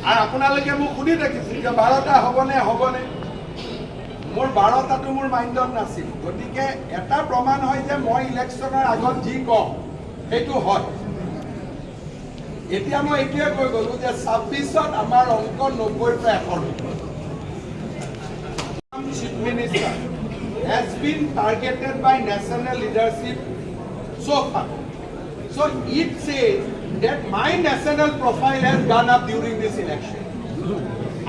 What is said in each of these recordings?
আৰু আপোনালোকে মোক সুধি থাকিছিল যে 12টা হ'বনে মোৰ 12টাটো মোৰ মাইণ্ডত নাছিল গতিকে এটা প্ৰমাণ হয় যে মই ইলেকশ্যনৰ আগত যি কওঁ সেইটো হয় এতিয়া মই এইটোৱে কৈ গ'লো যে 26ত আমাৰ অংক 90ৰ পৰা 100 Chief Minister has been targeted by national leadership so far. So it says that my national profile has gone up during this election.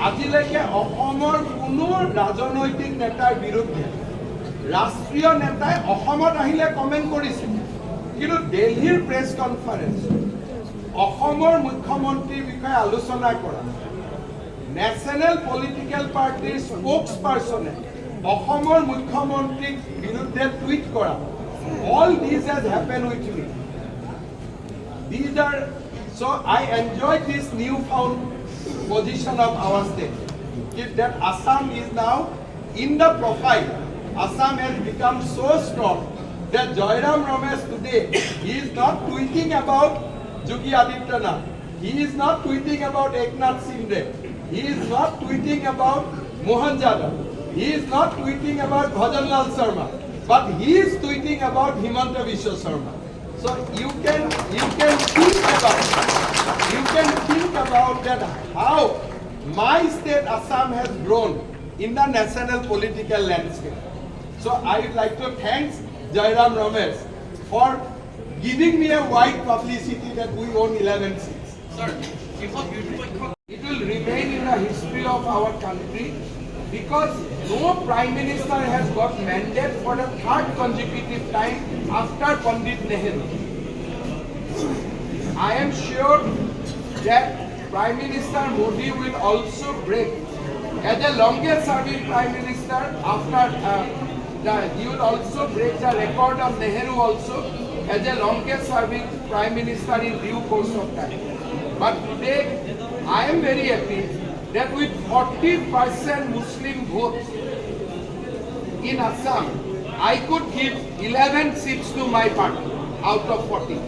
আজিলৈকে অসমৰ কোনো ৰাজনৈতিক নেতাৰ বিৰুদ্ধে ৰাষ্ট্ৰীয় নেতাই অসমত আহিলে কমেণ্ট কৰিছিল কিন্তু দিল্লীৰ প্ৰেছ কনফাৰেন্স অসমৰ মুখ্যমন্ত্ৰীৰ বিষয়ে আলোচনা কৰা নেশ্যনেল পলিটিকেল পাৰ্টিৰ স্পোক্স পাৰ্চনে অসমৰ মুখ্যমন্ত্ৰীৰ বিৰুদ্ধে টুইট কৰা all these has happened with me. These are so I enjoy this newfound position of our state. That Assam is now in the profile. Assam has become so strong that Jairam Ramesh today he is not tweeting about Yogi Adityanath. He is not tweeting about Eknath Shinde. He is not tweeting about Mohan Yadav. He is not tweeting about Bhajanlal Sharma. But he is tweeting about Himanta Biswa Sharma. So you can think about that how my state Assam has grown in the national political landscape. So I would like to thank Jairam Ramesh for giving me a wide publicity that we own 11 seats. Sir, it will remain in the history of our country because no Prime Minister has got mandate for the third consecutive time after Pandit Nehru. I am sure that Prime Minister Modi will also break as the longest serving Prime Minister after he will also break the record of Nehru also as the longest serving Prime Minister in due course of time. But today I am very happy that with 40% Muslim votes in Assam, I could give 11 seats to my party out of 40.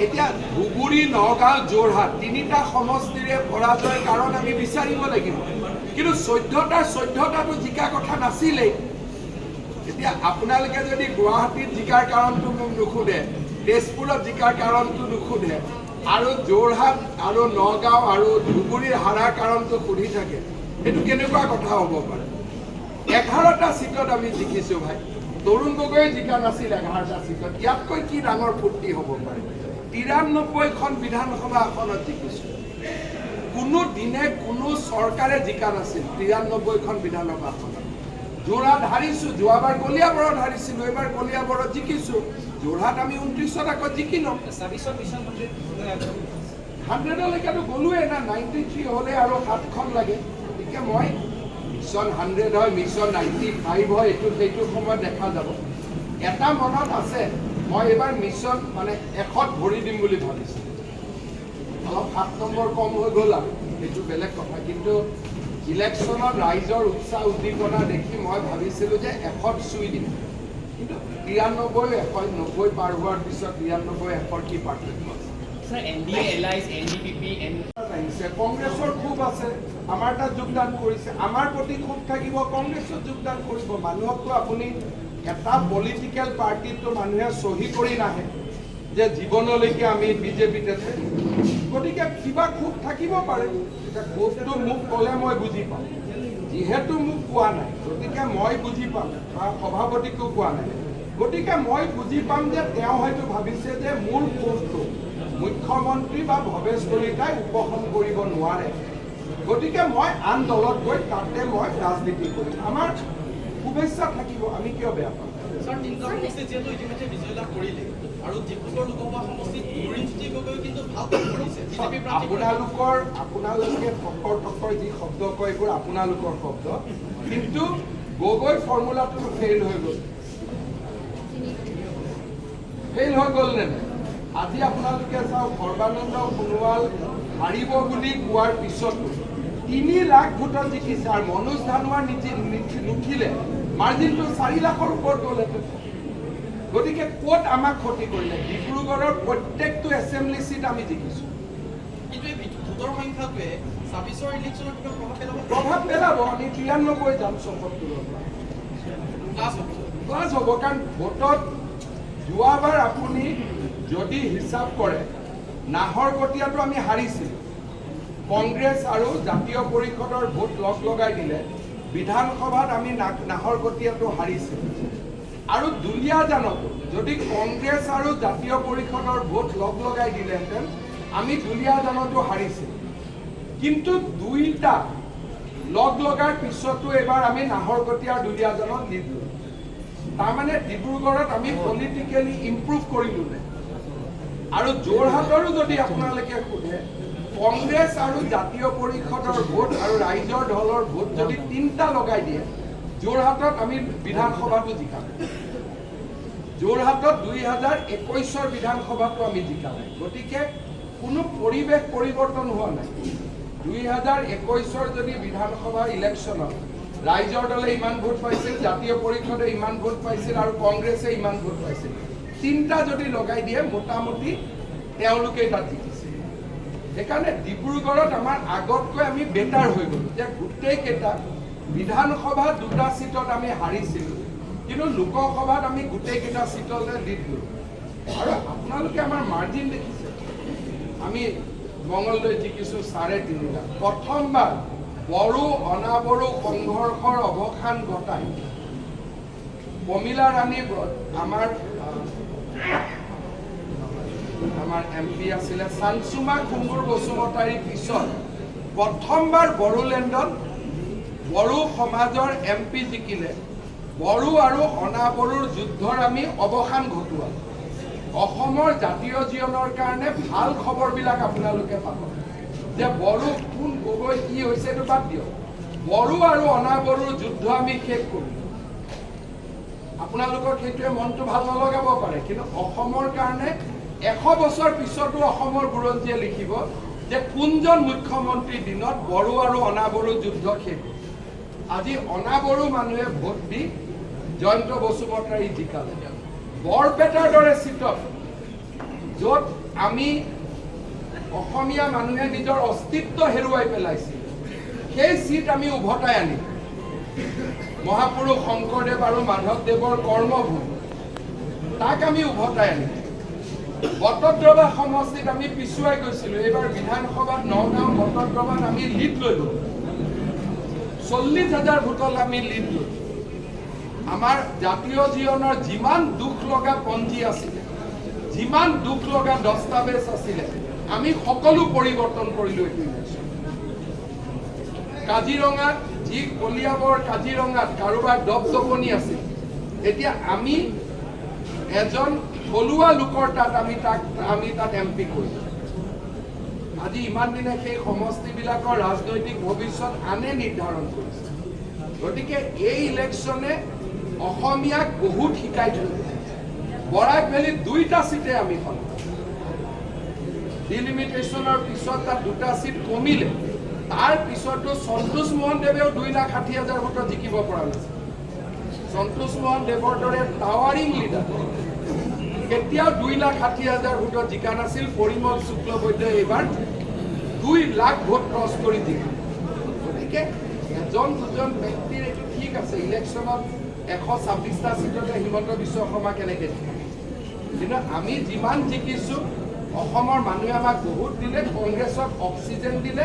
এতিয়া ধুবুৰী নগাঁও যোৰহাট তিনিটা সমষ্টিৰে পৰাজয়ৰ কাৰণ আমি বিচাৰিব লাগিব কিন্তু 14টাটো জিকা কথা নাছিলেই এতিয়া আপোনালোকে যদি গুৱাহাটীত জিকাৰ কাৰণটো মোক নুসুধে তেজপুৰত জিকাৰ কাৰণটো নুসুধে আৰু যোৰহাট আৰু নগাঁও আৰু ধুবুৰীৰ হাৰাৰ কাৰণটো সুধি থাকে এইটো কেনেকুৱা কথা হ'ব পাৰে 11টা সিটত আমি জিকিছোঁ ভাই তৰুণ গগৈ জিকা নাছিল 11টা সিটত ইয়াতকৈ কি ডাঙৰ ফূৰ্তি হ'ব পাৰে 93খন বিধানসভা আসনত জিকিছোঁ কোনো দিনে কোনো চৰকাৰে জিকা নাছিল 93খন বিধানসভা আসনত যোৰহাট হাৰিছোঁ যোৱাবাৰ কলিয়াবৰত হাৰিছিলোঁ এইবাৰ কলিয়াবৰত জিকিছোঁ যোৰহাট আমি 29ত আকৌ জিকিলোঁ 100লৈকেতো গ'লোৱে না 93 হ'লে আৰু 7খন লাগে গতিকে মই মিছন 100 হয় মিছন 95 হয় এইটো সময়ত দেখা যাব এটা মনত আছে মই এবাৰ মিছন মানে 100ত ভৰি দিম বুলি ভাবিছোঁ অলপ 7 নম্বৰ কম হৈ গ'ল আৰু এইটো বেলেগ কথা কিন্তু ইলেকশ্যনত ৰাইজৰ উৎসাহ উদ্দীপনা দেখি মই ভাবিছিলোঁ যে 100ত চুই দিম কিন্তু 93 190 পাৰ হোৱাৰ পিছত 93 100 কি পাৰ্থক্য আছে sir, NDA allies, NDPP, কংগ্ৰেছৰ খুব আছে আমাৰ তাত যোগদান কৰিছে আমাৰ প্ৰতি খুব থাকিব কংগ্ৰেছত যোগদান কৰিব মানুহকতো আপুনি এটা পলিটিকেল পাৰ্টিতো মানুহে চহী কৰি নাহে যে জীৱনলৈকে আমি বিজেপিতে থাকিম গতিকে কিবা খুব থাকিব পাৰে এতিয়া খুবটো মোক ক'লে মই বুজি পাম যিহেতু মোক কোৱা নাই গতিকে মই বুজি পাম বা সভাপতিকো কোৱা নাই গতিকে মই বুজি পাম যে তেওঁ হয়তো ভাবিছে যে মোৰ খুবটো মুখ্যমন্ত্ৰী বা ভৱেশ কলিতাই উপশম কৰিব নোৱাৰে গতিকে মই আন দলত গৈ তাতে মই ৰাজনীতি কৰিম আমাৰ শুভেচ্ছা থাকিব আমি কিয় বেয়া পাম sir, তিনিটা সমষ্টি যেহেতু ইতিমধ্যে বিজয় লাভ কৰিলে আৰু ডিব্ৰুগড় লোকসভা সমষ্টিত নৰিনজ্যোতি গগৈ কিন্তু ভাল কাম কৰিছে বিজেপি প্ৰাৰ্থী আপোনালোকে টক্কৰ যি শব্দ কয় এইবোৰ আপোনালোকৰ শব্দ কিন্তু গগৈ ফৰ্মুলাটো ফেইল হৈ গ'ল নে আজি আপোনালোকে চাওক সৰ্বানন্দ সোণোৱাল হাৰিব বুলি কোৱাৰ পিছতো 3 লাখ ভোটত জিকিছে আৰু মনোজ ধানোৱাৰ নুঠিলে মাৰ্জিনটো 4 লাখৰ ওপৰত গ'লহেঁতেন গতিকে ক'ত আমাক ক্ষতি কৰিলে ডিব্ৰুগড়ৰ প্ৰত্যেকটো এছেম্বলি চিট আমি জিকিছোঁ কিন্তু এই ভোটৰ সংখ্যাটোৱে ২৬ৰ ইলেকশ্যনত কিবা প্ৰভাৱ পেলাব? প্ৰভাৱ পেলাব। আমি ৯৩ যাম ৭৪ৰ পৰা প্লাছ হ'ব। কাৰণ ভোটত যোৱাবাৰ আপুনি যদি হিচাপ কৰে নাহৰকটীয়াটো আমি হাৰিছিলোঁ, কংগ্ৰেছ আৰু জাতীয় পৰিষদৰ ভোট লগাই দিলে বিধানসভাত আমি নাহৰকটীয়াটো হাৰিছিলোঁ। আৰু দুলীয়াজানতো যদি কংগ্ৰেছ আৰু জাতীয় পৰিষদৰ ভোট লগাই দিলেহেঁতেন আমি দুলীয়াজানতো হাৰিছিলোঁ। কিন্তু দুইটা লগাৰ পিছতো এবাৰ আমি নাহৰকটীয়া আৰু দুলীয়াজানত লিড ল'লোঁ। তাৰমানে ডিব্ৰুগড়ত আমি পলিটিকেলি ইম্প্ৰুভ কৰিলোঁ নে? আৰু যোৰহাটৰো যদি আপোনালোকে সোধে কংগ্ৰেছ আৰু জাতীয় পৰিষদৰ ভোট আৰু ৰাইজৰ দলৰ ভোট যদি তিনিটা লগাই দিয়ে যোৰহাটত আমি বিধানসভাটো জিকাম। যোৰহাটত ২০২১ৰ বিধানসভাটো আমি জিকা নাই। গতিকে কোনো পৰিৱেশ পৰিৱৰ্তন হোৱা নাই। ২০২১ৰ যদি বিধানসভা ইলেকশ্যনত ৰাইজৰ দলে ইমান ভোট পাইছিল, জাতীয় পৰিষদে ইমান ভোট পাইছিল আৰু কংগ্ৰেছে ইমান ভোট পাইছিল, তিনিটা যদি লগাই দিয়ে মোটামুটি তেওঁলোকেই তাত জিকিছিল। সেইকাৰণে ডিব্ৰুগড়ত আমাৰ আগতকৈ আমি বেটাৰ হৈ গ'লোঁ যে গোটেইকেইটা বিধানসভাত 2টা ছিটত আমি হাৰিছিলোঁ, কিন্তু লোকসভাত আমি গোটেইকেইটা ছিটতে লিড ল'লোঁ। আৰু আপোনালোকে আমাৰ মাৰ্জিন দেখিছে, আমি মঙলদৈ জিকিছোঁ ৩.৫ লাখ। প্ৰথমবাৰ বড়ো অনাবড়ো সংঘৰ্ষৰ অৱসান ঘটাই প্ৰমীলা ৰাণী আমাৰ MP আছিলে চানচুমা খুংগুৰ বসুমতাৰীৰ পিছত প্ৰথমবাৰ বড়োলেণ্ডত বড়ো সমাজৰ MP জিকিলে। বড়ো আৰু অনাবড়োৰ যুদ্ধৰ আমি অৱসান ঘটোৱা। অসমৰ জাতীয় জীৱনৰ কাৰণে ভাল খবৰবিলাক আপোনালোকে পাব যে বড়ো কোন গগৈ কি হৈছে এইটো বাদ দিয়ক, বড়ো আৰু অনাবড়োৰ যুদ্ধ আমি শেষ কৰিম। আপোনালোকৰ সেইটোৱে মনটো ভাল নলগাব পাৰে, কিন্তু অসমৰ কাৰণে 100 বছৰ পিছতো অসমৰ বুৰঞ্জীয়ে লিখিব যে কোনজন মুখ্যমন্ত্ৰীৰ দিনত বড়ো আৰু অনাবড়ো যুদ্ধ শেষ হ'ল। আজি অনাবড়ো মানুহে ভোট দি জয়ন্ত বসুমতাৰী জিকালে। বৰপেটাৰ দৰে ছিটত য'ত আমি অসমীয়া মানুহে নিজৰ অস্তিত্ব হেৰুৱাই পেলাইছিল, সেই ছিট আমি উভতাই আনিম। মহাপুৰুষ শংকৰদেৱ আৰু মাধৱদেৱৰ কৰ্মভূমি, তাক আমি উভতাই আনিম। বটদ্ৰৱা সমষ্টিত আমি পিছুৱাই গৈছিলোঁ, এইবাৰ বিধানসভাত নগাঁও বটদ্ৰৱাত আমি লিড ল'লোঁ। 40,000 ভোটত আমি লিড ল'লোঁ। আমাৰ জাতীয় জীৱনৰ যিমান দুখ লগা পঞ্জী আছিলে, যিমান দুখ লগা দস্তাবেজ আছিলে, আমি সকলো পৰিৱৰ্তন কৰিলোঁ এইটো ইলেকশ্যন। কাজিৰঙাত যি কলিয়াবৰ কাজিৰঙাত কাৰোবাৰ দপদপনি আছিল, এতিয়া আমি এজন থলুৱা লোকৰ তাত আমি তাত MP কৰিলোঁ। আজি ইমান দিনে সেই সমষ্টিবিলাকৰ ৰাজনৈতিক ভৱিষ্যত আনে নিৰ্ধাৰণ কৰিছে। গতিকে এই ইলেকশ্যনে অসমীয়াক বহুত শিকাই থৈ গৈছে। বৰাক ভেলীত 2টা ছিটে আমি পালোঁ। ডিলিমিটেশ্যনৰ পিছত তাত 2টা ছিট কমিলে, তাৰ পিছতো সন্তোষ মোহন দেৱেও 2,60,000 ভোটত জিকিব পৰা নাছিল। সন্তোষ মোহন দেৱৰ দৰে টাৱাৰিং লিডাৰ কেতিয়াও 2,60,000 ভোটত জিকা নাছিল। পৰিমল শুক্লবৈদ্যই এইবাৰ 2 লাখ ভোট ক্ৰছ কৰি জিকিল। গতিকে এজন দুজন ব্যক্তিৰ এইটো ঠিক আছে, ইলেকশ্যনত 126টা ছিটতে হিমন্ত বিশ্ব শৰ্মা কেনেকৈ জিকে, কিন্তু আমি যিমান জিকিছোঁ অসমৰ মানুহে আমাক বহুত দিলে, কংগ্ৰেছক অক্সিজেন দিলে,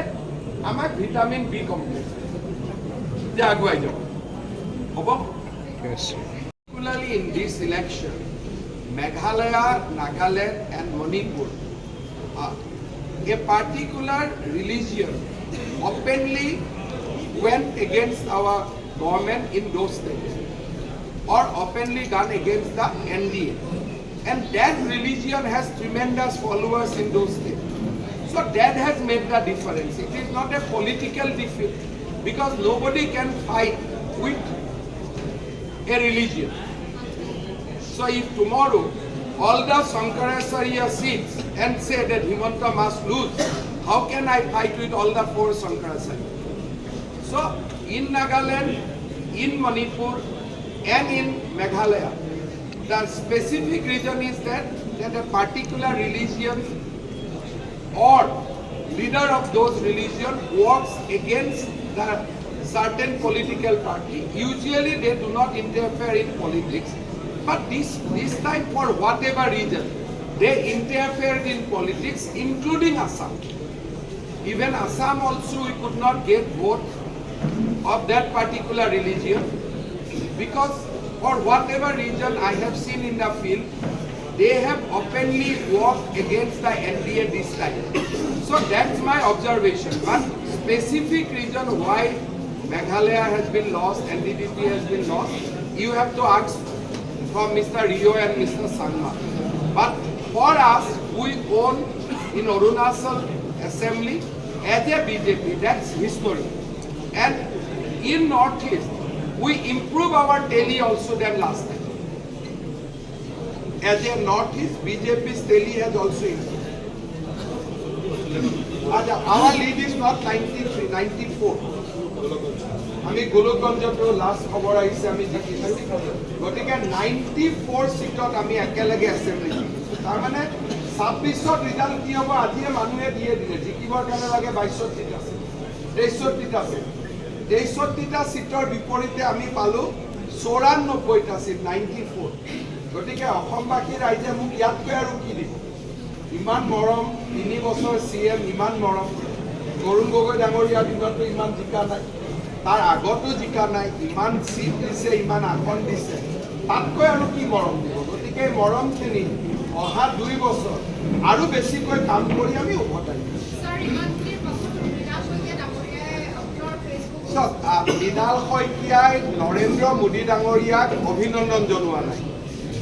আমাক ভিটামিন B কমপ্লেক্স যে আগুৱাই যাব হ'ব। Particularly in this election, Meghalaya, Nagaland and Manipur, a particular religion openly went against our government in those states or openly done against the NDA. And that religion has tremendous followers in those states. So that has made the difference. It is not a political defeat because nobody can fight with a religion. So if tomorrow all the Sankaracharya sits and say that Himanta must lose, how can I fight with all the 4 Sankaracharya? So in Nagaland, in Manipur and in Meghalaya, the specific reason is that a particular religion or leader of those religion works against the certain political party. Usually they do not interfere in politics, but this time for whatever reason, they interfered in politics, including Assam. Even Assam also we could not get vote of that particular religion because for whatever reason I have seen in the field, they have openly worked against the NDA this time. So that's my observation. One specific reason why Meghalaya has been lost, NDDP has been lost, you have to ask from Mr. Rio and Mr. Sangma. But for us, we own in Arunachal Assembly as a BJP, that's history. And in Northeast, we improve our tally also than last time. As a Northeast, BJP's tally has also improved. Our lead is not 93, 94. আমি গোলকগঞ্জতো last খবৰ আহিছে আমি জিকিছোঁ গতিকে 94 সিটত আমি একেলগে assembly জিকিছোঁ তাৰমানে 26ত result কি হ'ব আজিয়ে মানুহে দিয়ে দিলে জিকিবৰ কাৰণে লাগে 22ত সিট আছে 23ত সিট আছে 23টা সিটৰ বিপৰীতে আমি পালোঁ 94টা সিট 94 গতিকে অসমবাসী ৰাইজে মোক ইয়াতকৈ আৰু কি দিব ইমান মৰম 3 বছৰ CM ইমান মৰম তৰুণ গগৈ ডাঙৰীয়াৰ দিনতো ইমান জিকা নাই তাৰ আগতো জিকা নাই ইমান সিট দিছে ইমান আসন দিছে তাতকৈ আৰু কি মৰম দিব গতিকে মৰমখিনি অহা 2 বছৰ আৰু বেছিকৈ কাম কৰি আমি উভতাই দিম মৃণাল শইকীয়াই নৰেন্দ্ৰ মোদী ডাঙৰীয়াক অভিনন্দন জনোৱা নাই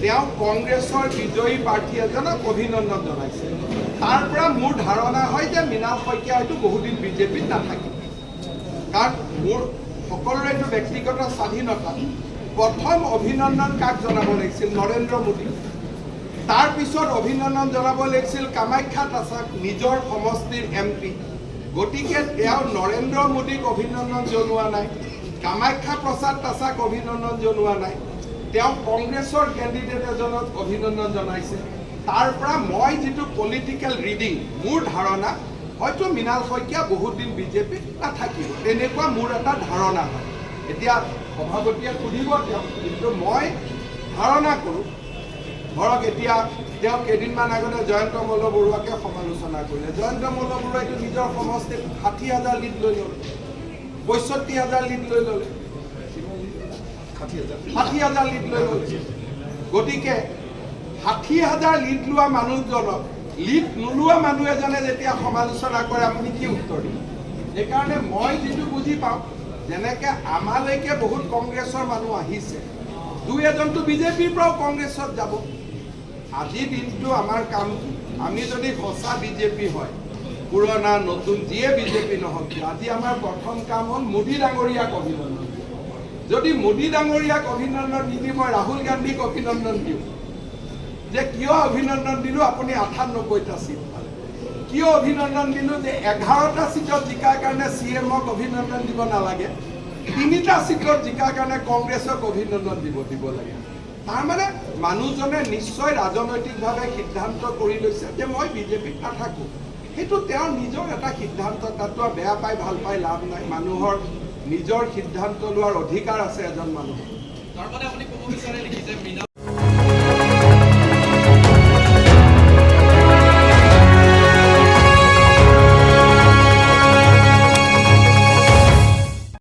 তেওঁ কংগ্ৰেছৰ বিজয়ী প্ৰাৰ্থী এজনক অভিনন্দন জনাইছে তাৰ পৰা মোৰ ধাৰণা হয় যে মৃণাল শইকীয়া হয়তো বহুদিন বিজেপিত নাথাকিব কাৰণ মোৰ সকলোৰে এইটো ব্যক্তিগত স্বাধীনতা প্ৰথম অভিনন্দন কাক জনাব লাগিছিল নৰেন্দ্ৰ মোদী তাৰপিছত অভিনন্দন জনাব লাগিছিল কামাখ্যা তাছাক নিজৰ সমষ্টিৰ MP গতিকে তেওঁ নৰেন্দ্ৰ মোদীক অভিনন্দন জনোৱা নাই কামাখ্যা প্ৰসাদ তাছাক অভিনন্দন জনোৱা নাই তেওঁ কংগ্ৰেছৰ কেণ্ডিডেট এজনক অভিনন্দন জনাইছে তাৰ পৰা মই যিটো পলিটিকেল ৰিডিং মোৰ ধাৰণা হয়তো মৃণাল শইকীয়া বহুত দিন বিজেপিত নাথাকিব তেনেকুৱা মোৰ এটা ধাৰণা হয় এতিয়া সভাপতিয়ে সুধিব তেওঁ কিন্তু মই ধাৰণা কৰোঁ ধৰক এতিয়া তেওঁ কেইদিনমান আগতে জয়ন্ত মল্ল বৰুৱাকে সমালোচনা কৰিলে জয়ন্ত মল্ল বৰুৱাইতো নিজৰ সমষ্টিত 60,000 লিড লৈ ল'লে 65,000 লিড লৈ ল'লে 60,000 লিড লৈ ল'লে গতিকে 60,000 লিড লোৱা মানুহজনক লিড নোলোৱা মানুহ এজনে যেতিয়া সমালোচনা কৰে আপুনি কি উত্তৰ দিব সেইকাৰণে মই যিটো বুজি পাওঁ যেনেকৈ আমালৈকে বহুত কংগ্ৰেছৰ মানুহ আহিছে 2-এজনটো বিজেপিৰ পৰাও কংগ্ৰেছত যাব আজি দিনটো আমাৰ কাম আমি যদি সঁচা বিজেপি হয় পুৰণা নতুন যিয়ে বিজেপি নহওক আজি আমাৰ প্ৰথম কাম হ'ল মোদী ডাঙৰীয়াক অভিনন্দন যদি মোদী ডাঙৰীয়াক অভিনন্দন নিদি মই ৰাহুল গান্ধীক অভিনন্দন দিওঁ যে কিয় অভিনন্দন দিলোঁ আপুনি 98টা সিট পালে কিয় অভিনন্দন দিলোঁ যে 11টা সিটত জিকাৰ কাৰণে CMক অভিনন্দন দিব নালাগে 3টা সিটত জিকাৰ কাৰণে কংগ্ৰেছক অভিনন্দন দিব লাগে তাৰমানে মানুহজনে নিশ্চয় ৰাজনৈতিকভাৱে সিদ্ধান্ত কৰি লৈছে যে মই বিজেপিত নাথাকোঁ সেইটো তেওঁৰ নিজৰ এটা সিদ্ধান্ত তাতো বেয়া পাই ভাল পাই লাভ নাই মানুহৰ নিজৰ সিদ্ধান্ত লোৱাৰ অধিকাৰ আছে এজন মানুহৰ তাৰমানে আপুনি ক'ব বিচাৰে নেকি যে